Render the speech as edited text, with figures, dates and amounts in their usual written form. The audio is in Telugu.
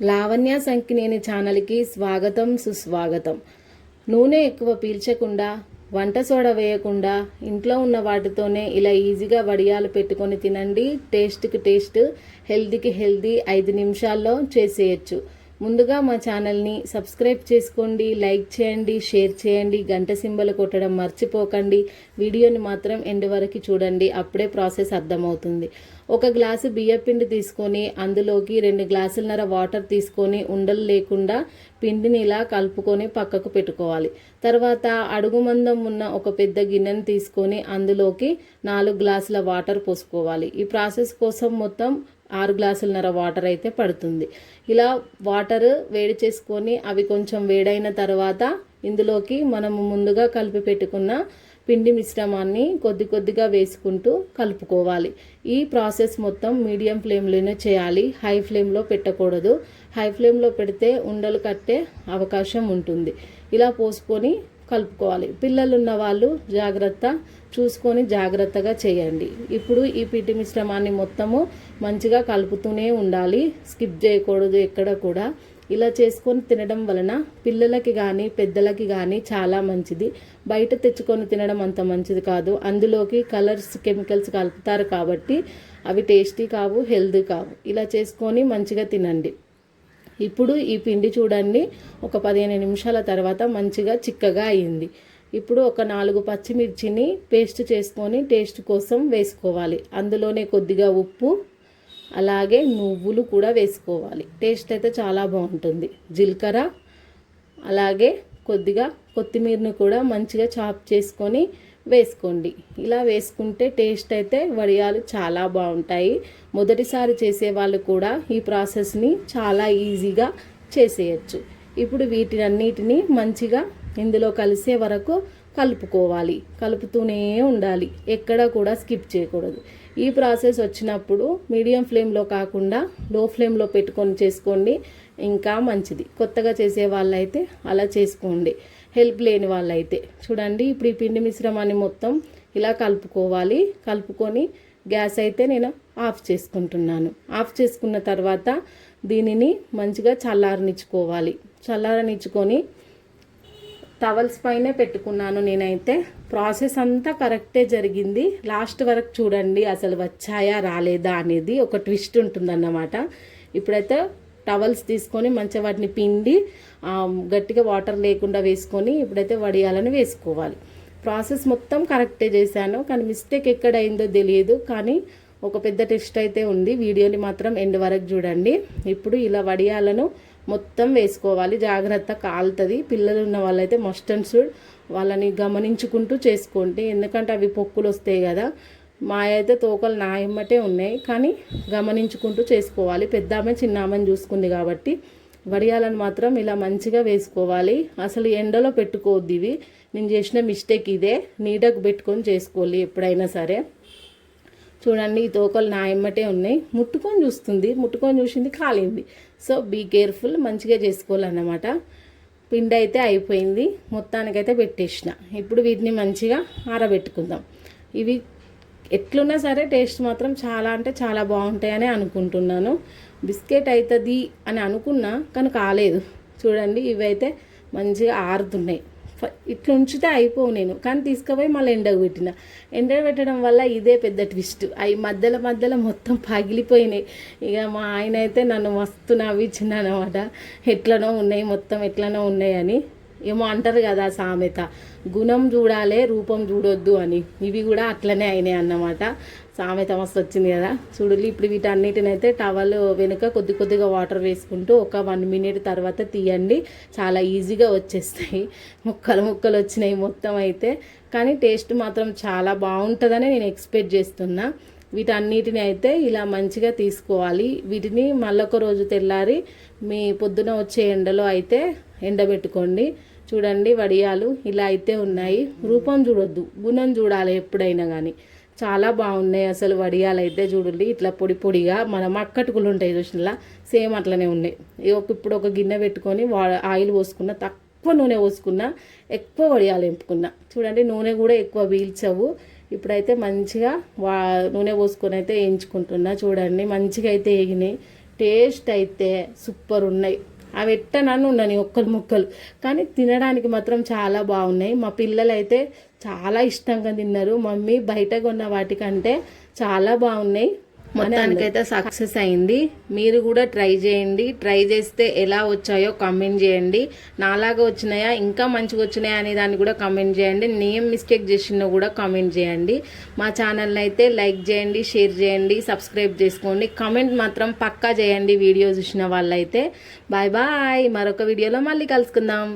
లావణ్య సంకినేని ఛానల్కి స్వాగతం సుస్వాగతం. నూనె ఎక్కువ పీల్చకుండా, వంట సోడా వేయకుండా ఇంట్లో ఉన్న వాటితోనే ఇలా ఈజీగా వడియాలు పెట్టుకొని తినండి. టేస్ట్కి టేస్ట్, హెల్తీకి హెల్తీ 5 నిమిషాల్లో చేసేయచ్చు. ముందుగా మా ఛానల్ని సబ్స్క్రైబ్ చేసుకోండి, లైక్ చేయండి, షేర్ చేయండి, గంట సింబల్ కొట్టడం మర్చిపోకండి. వీడియోని మాత్రం ఎండ్ వరకు చూడండి, అప్పుడే ప్రాసెస్ అర్థమవుతుంది. 1 గ్లాసు బియ్యపిండి తీసుకొని అందులోకి 2 గ్లాసులన్నర వాటర్ తీసుకొని ఉండలు లేకుండా పిండిని ఇలా కలుపుకొని పక్కకు పెట్టుకోవాలి. తర్వాత అడుగు మందం ఉన్న ఒక పెద్ద గిన్నెను తీసుకొని అందులోకి 4 గ్లాసుల వాటర్ పోసుకోవాలి. ఈ ప్రాసెస్ కోసం మొత్తం 6 గ్లాసులన్నర వాటర్ అయితే పడుతుంది. ఇలా వాటర్ వేడి చేసుకొని అవి కొంచెం వేడైన తర్వాత ఇందులోకి మనము ముందుగా కలిపి పెట్టుకున్న పిండి మిశ్రమాన్ని కొద్ది కొద్దిగా వేసుకుంటూ కలుపుకోవాలి. ఈ ప్రాసెస్ మొత్తం మీడియం ఫ్లేమ్లోనే చేయాలి, హై ఫ్లేమ్లో పెట్టకూడదు. హై ఫ్లేమ్లో పెడితే ఉండలు కట్టే అవకాశం ఉంటుంది. ఇలా పోసుకొని కలుపుకోవాలి. పిల్లలు ఉన్న వాళ్ళు చూసుకొని జాగ్రత్తగా చేయండి. ఇప్పుడు ఈ పిండి మిశ్రమాన్ని మొత్తము మంచిగా కలుపుతూనే ఉండాలి, స్కిప్ చేయకూడదు ఎక్కడ కూడా. ఇలా చేసుకొని తినడం వలన పిల్లలకి కానీ పెద్దలకి కానీ చాలా మంచిది. బయట తెచ్చుకొని తినడం అంత మంచిది కాదు. అందులోకి కలర్స్, కెమికల్స్ కలుపుతారు కాబట్టి అవి టేస్టీ కావు, హెల్తీ కావు. ఇలా చేసుకొని మంచిగా తినండి. ఇప్పుడు ఈ పిండి చూడండి, ఒక 15 నిమిషాల తర్వాత మంచిగా చిక్కగా అయింది. ఇప్పుడు ఒక 4 పచ్చిమిర్చిని పేస్ట్ చేసుకొని టేస్ట్ కోసం వేసుకోవాలి. అందులోనే కొద్దిగా ఉప్పు, అలాగే నువ్వులు కూడా వేసుకోవాలి. టేస్ట్ అయితే చాలా బాగుంటుంది. జీలకర్ర, అలాగే కొద్దిగా కొత్తిమీరను కూడా మంచిగా చాప్ చేసుకొని వేసుకోండి. ఇలా వేసుకుంటే టేస్ట్ అయితే వడియాలు చాలా బాగుంటాయి. మొదటిసారి చేసేవాళ్ళు కూడా ఈ ప్రాసెస్ని చాలా ఈజీగా చేసేయచ్చు. ఇప్పుడు వీటినన్నిటినీ మంచిగా ఇందులో కలిసే వరకు కలుపుకోవాలి. కలుపుతూనే ఉండాలి, ఎక్కడ కూడా స్కిప్ చేయకూడదు. ఈ ప్రాసెస్ వచ్చినప్పుడు మీడియం ఫ్లేమ్లో కాకుండా లో ఫ్లేమ్లో పెట్టుకొని చేసుకోండి, ఇంకా మంచిది. కొత్తగా చేసే వాళ్ళైతే అలా చేసుకోండి, హెల్ప్ లేని వాళ్ళైతే. చూడండి, ఇప్పుడు ఈ పిండి మిశ్రమాన్ని మొత్తం ఇలా కలుపుకోవాలి. కలుపుకొని గ్యాస్ అయితే నేను ఆఫ్ చేసుకుంటున్నాను. ఆఫ్ చేసుకున్న తర్వాత దీనిని మంచిగా చల్లారనిచ్చుకోవాలి. చల్లారనిచ్చుకొని టవల్స్ పైనే పెట్టుకున్నాను నేనైతే. ప్రాసెస్ అంతా కరెక్టే జరిగింది. లాస్ట్ వరకు చూడండి, అసలు వచ్చాయా రాలేదా అనేది ఒక ట్విస్ట్ ఉంటుందన్నమాట. ఇప్పుడైతే టవల్స్ తీసుకొని మంచిగా వాటిని పిండి గట్టిగా వాటర్ లేకుండా వేసుకొని ఇప్పుడైతే వడియాలని వేసుకోవాలి. ప్రాసెస్ మొత్తం కరెక్టే చేశాను, కానీ మిస్టేక్ ఎక్కడ అయిందో తెలియదు. కానీ ఒక పెద్ద టెస్ట్ అయితే ఉంది. వీడియోని మాత్రం ఎండ్ వరకు చూడండి. ఇప్పుడు ఇలా వడియాలను మొత్తం వేసుకోవాలి. జాగ్రత్త, కాలుతుంది. పిల్లలు ఉన్న వాళ్ళైతే మస్ట్ అండ్ షుడ్ వాళ్ళని గమనించుకుంటూ చేసుకోండి, ఎందుకంటే అవి పొక్కులు వస్తాయి కదా. మా అయితే తోకలు నా ఎమ్మటే ఉన్నాయి, కానీ గమనించుకుంటూ చేసుకోవాలి. పెద్ద ఆమె చిన్న ఆమెను చూసుకుంది కాబట్టి వడియాలను మాత్రం ఇలా మంచిగా వేసుకోవాలి. అసలు ఎండలో పెట్టుకోవద్దు ఇవి. నేను చేసిన మిస్టేక్ ఇదే. నీడకు పెట్టుకొని చేసుకోవాలి ఎప్పుడైనా సరే. చూడండి, ఈ తోకలు నా ఎమ్మటే ఉన్నాయి. ముట్టుకొని చూసింది కాలింది. సో బీ కేర్ఫుల్, మంచిగా చేసుకోవాలన్నమాట. పిండి అయితే అయిపోయింది, మొత్తానికైతే పెట్టేసిన. ఇప్పుడు వీటిని మంచిగా ఆరబెట్టుకుందాం. ఇవి ఎట్లున్నా సరే టేస్ట్ మాత్రం చాలా అంటే చాలా బాగుంటాయని అనుకుంటున్నాను. బిస్కెట్ అవుతుంది అని అనుకున్నా, కానీ కాలేదు. చూడండి, ఇవైతే మంచిగా ఆరుతున్నాయి. ఇట్లా ఉంచితే అయిపోవు నేను, కానీ తీసుకుపోయి మళ్ళీ ఎండకు పెట్టడం వల్ల ఇదే పెద్ద ట్విస్ట్. అవి మధ్యలో మొత్తం పగిలిపోయినాయి. ఇక మా ఆయన అయితే నన్ను మస్తు నవ్వించింది అనమాట. ఎట్లనో ఉన్నాయి అని. ఏమో అంటారు కదా సామెత, గుణం చూడాలి రూపం చూడొద్దు అని. ఇవి కూడా అట్లనే అయినాయి అన్నమాట. సామెత మస్తు వచ్చింది కదా. చూడాలి, ఇప్పుడు వీటన్నిటినైతే టవల్ వెనుక కొద్దిగా వాటర్ వేసుకుంటూ ఒక 1 మినిట్ తర్వాత తీయండి. చాలా ఈజీగా వచ్చేస్తాయి. ముక్కలు వచ్చినాయి మొత్తం అయితే. కానీ టేస్ట్ మాత్రం చాలా బాగుంటుందని నేను ఎక్స్పెక్ట్ చేస్తున్నా. వీటన్నిటిని అయితే ఇలా మంచిగా తీసుకోవాలి. వీటిని మళ్ళొక రోజు తెల్లారి మీ పొద్దున వచ్చే ఎండలో అయితే ఎండబెట్టుకోండి. చూడండి, వడియాలు ఇలా అయితే ఉన్నాయి. రూపం చూడొద్దు, గుణం చూడాలి ఎప్పుడైనా కానీ. చాలా బాగున్నాయి అసలు వడియాలు అయితే. చూడండి, ఇట్లా పొడిగా మనం అక్కటుకులు ఉంటాయి చూసినలా, సేమ్ అట్లనే ఉన్నాయి. ఇప్పుడు ఒక గిన్నె పెట్టుకొని ఆయిల్ పోసుకున్న, తక్కువ నూనె పోసుకున్నా, ఎక్కువ వడియాలు ఎంపుకున్నా. చూడండి, నూనె కూడా ఎక్కువ పీల్చవు. ఇప్పుడైతే మంచిగా నూనె పోసుకొని అయితే వేయించుకుంటున్నా. చూడండి, మంచిగా అయితే వేగినాయి. టేస్ట్ అయితే సూపర్ ఉన్నాయి. అవి ఎట్టనన్ను ఉండని ఒక్కలు ముక్కలు, కానీ తినడానికి మాత్రం చాలా బాగున్నాయి. మా పిల్లలు అయితే చాలా ఇష్టంగా తిన్నారు. మమ్మీ బయట కొన్న వాటికంటే చాలా బాగున్నాయి. మొత్తానికైతే సక్సెస్ అయింది. మీరు కూడా ట్రై చేయండి. ట్రై చేస్తే ఎలా వచ్చాయో కామెంట్ చేయండి. నాలాగా వచ్చినాయా, ఇంకా మంచిగా వచ్చినాయా అనే దాన్ని కూడా కామెంట్ చేయండి. నేను మిస్టేక్ చేసినా కూడా కామెంట్ చేయండి. మా ఛానల్ని అయితే లైక్ చేయండి, షేర్ చేయండి, సబ్స్క్రైబ్ చేసుకోండి. కామెంట్ మాత్రం పక్కా చేయండి వీడియో చూసిన వాళ్ళైతే. Bye bye. మరొక వీడియోలో మళ్ళీ కలుసుకుందాం.